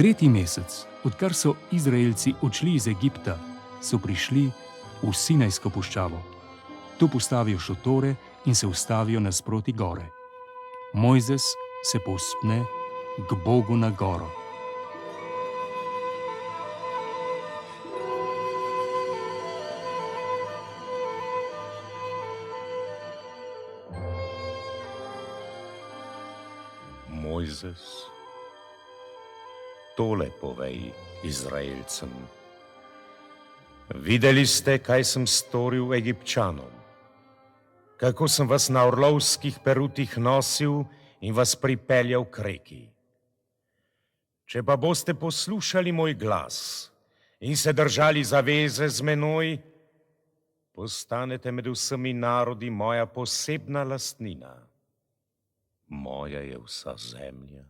Tretji mesec, odkar so Izraelci odšli iz Egipta, so prišli v Sinajsko puščavo. Tu postavijo šotore in se ustavijo nasproti gore. Mojzes se povzpne k Bogu na goro. Mojzes, tole povej Izraelcem. Videli ste, kaj sem storil Egipčanom, kako sem vas na orlovskih perutih nosil in vas pripeljal k reki. Če pa boste poslušali moj glas in se držali zaveze z menoj, postanete med vsemi narodi moja posebna lastnina. Moja je vsa zemlja,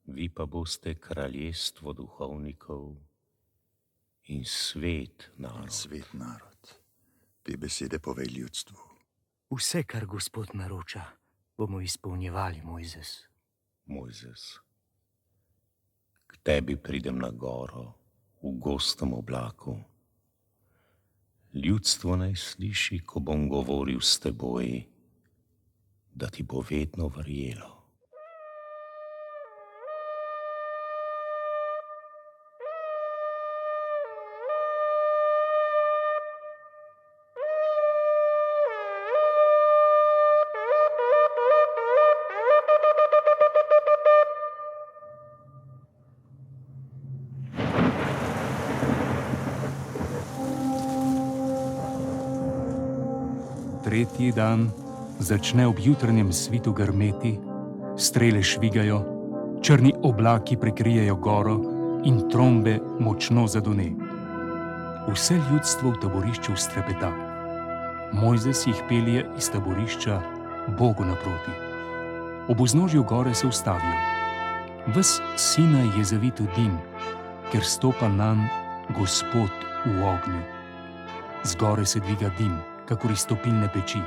vi pa boste kraljestvo duhovnikov in svet narod. Te besede povej ljudstvu. Vse, kar Gospod naroča, bomo izpolnjevali, Mojzes. Mojzes, k tebi pridem na goro v gostem oblaku. Ljudstvo naj sliši, ko bom govoril s teboj, da ti bo vedno verjelo. Tretji dan začne ob jutranjem svitu grmeti, strele švigajo, črni oblaki prekrijejo goro in trombe močno zadone. Vse ljudstvo v taborišču vztrepeta. Mojzes jih pelje iz taborišča Bogu naproti. Ob vznožju gore se ustavijo. Ves Sinaj je zavit v dim, ker stopa nanj Gospod v ognju. Z gore se dviga dim, kakor iz topilne peči.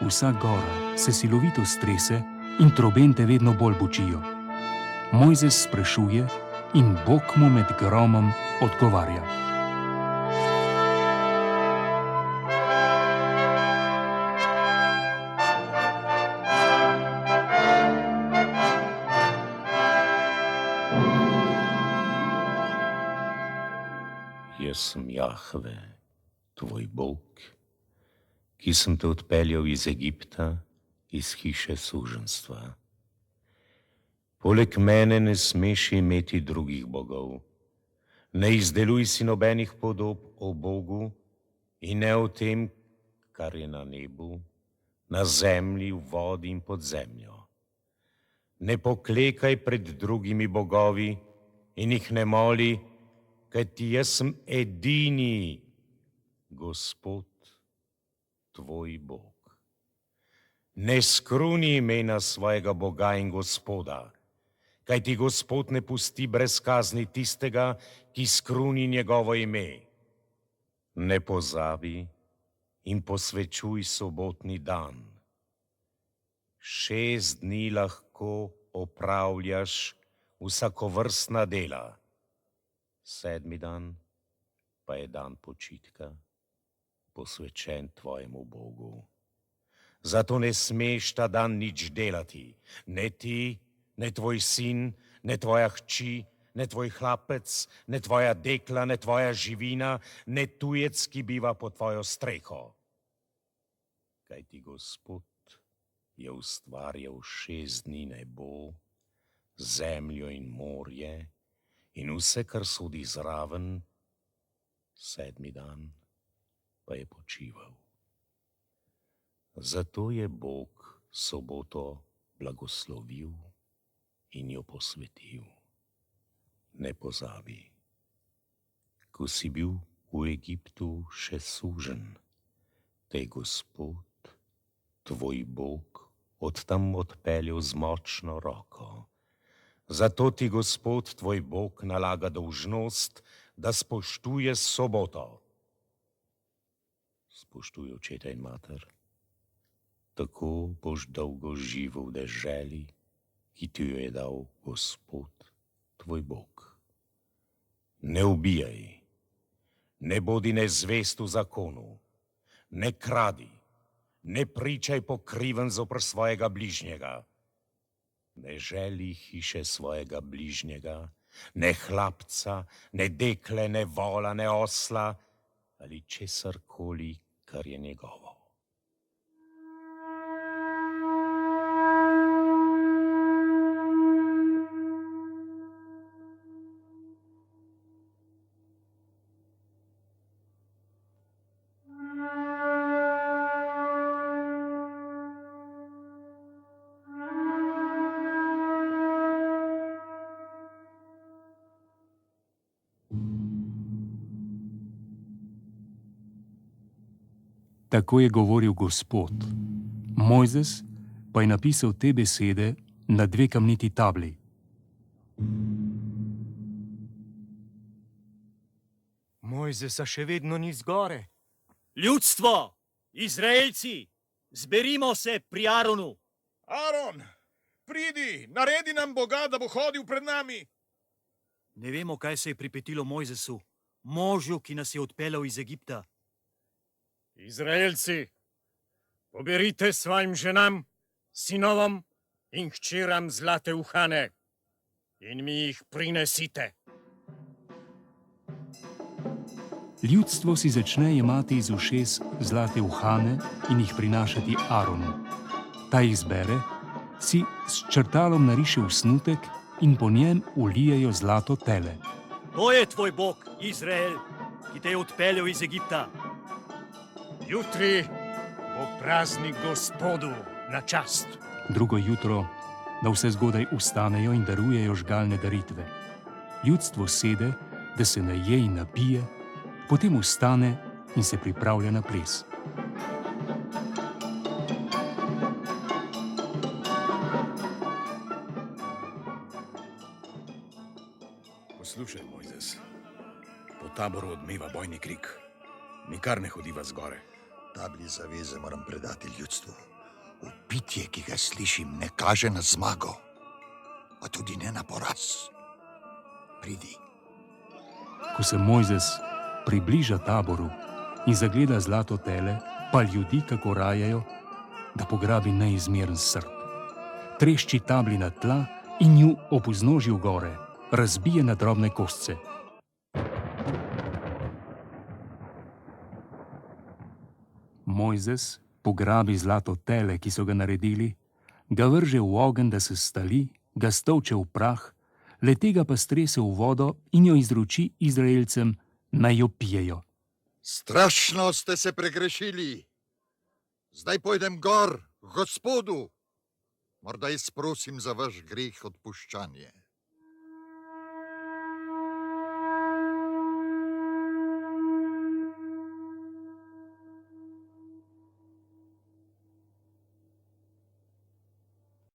Vsa gora se silovito strese in trobente vedno bolj bučijo. Mojzes sprašuje in Bog mu med gromom odgovarja. Jaz sem Jahve, tvoj Bog, ki sem te odpeljal iz Egipta, iz hiše suženjstva. Poleg mene ne smeš imeti drugih bogov. Ne izdeluj si nobenih podob o Bogu in ne o tem, kar je na nebu, na zemlji, v vodi in pod zemljo. Ne poklekaj pred drugimi bogovi in jih ne moli, kajti jaz sem edini Gospod, tvoj Bog. Ne skruni imena svojega Boga in Gospoda, kajti Gospod ne pusti brez kazni tistega, ki skruni njegovo ime. Ne pozabi in posvečuj sobotni dan. 6 dni lahko opravljaš vsakovrstna dela. 7. dan pa je dan počitka, posvečen tvojemu Bogu. Zato ne smeš ta dan nič delati, ne ti, ne tvoj sin, ne tvoja hči, ne tvoj hlapec, ne tvoja dekla, ne tvoja živina, ne tujec, ki biva pod tvojo streho. Kajti Gospod je ustvarjal 6 dni nebo, zemljo in morje in vse, kar sodi zraven, 7. dan pa je počival. Zato je Bog soboto blagoslovil in jo posvetil. Ne pozabi, ko si bil v Egiptu še suženj, te je Gospod, tvoj Bog, od tam odpeljal z močno roko. Zato ti Gospod, tvoj Bog, nalaga dolžnost, da spoštuje soboto. Spoštuj očeta in mater, tako boš dolgo živel v deželi, ki ti jo je dal Gospod, tvoj Bog. Ne ubijaj, ne bodi nezvest v zakonu, ne kradi, ne pričaj pokriven zoper svojega bližnjega, ne želi hiše svojega bližnjega, ne hlapca, ne dekle, ne vola, ne osla ali česarkoli, kar je njegovo. Tako je govoril Gospod. Mojzes pa je napisal te besede na 2 kamniti tabli. Mojzesa še vedno ni zgore. Ljudstvo, Izraelci, zberimo se pri Aronu. Aron, pridi, naredi nam Boga, da bo hodil pred nami. Ne vemo, kaj se je pripetilo Mojzesu, možu, ki nas je odpeljal iz Egipta. Izraelci, poberite svojim ženam, sinovom in hčeram zlate uhane in mi jih prinesite. Ljudstvo si začne jemati iz ušes zlate uhane in jih prinašati Aronu. Ta jih zbere, si s črtalom nariše osnutek in po njem ulijejo zlato tele. To je tvoj Bog, Izrael, ki te je odpeljal iz Egipta. Jutri bo praznik Gospodu na čast. Drugo jutro, da vse zgodaj vstanejo in darujejo žgalne daritve. Ljudstvo sede, da se naje in napije, potem vstane in se pripravlja na ples. Poslušaj, Mojzes, po taboru odmeva bojni krik. Nikar ne hodiva zgore. Tabli zaveze moram predati ljudstvu. Vpitje, ki ga slišim, ne kaže na zmago, a tudi ne na poraz. Pridi. Ko se Mojzes približa taboru in zagleda zlato tele, pa ljudi, kako rajajo, da pograbi neizmeren srd. Trešči tabli na tla in ju opoznoži v gore, razbije na drobne kosce. Mojzes pograbi zlato tele, ki so ga naredili, ga vrže v ogenj, da se stali, ga stolče v prah, letega pa strese v vodo in jo izroči Izraelcem, naj jo pijejo. Strašno ste se pregrešili. Zdaj pojdem gor, Gospodu. Morda izprosim za vaš greh odpuščanje.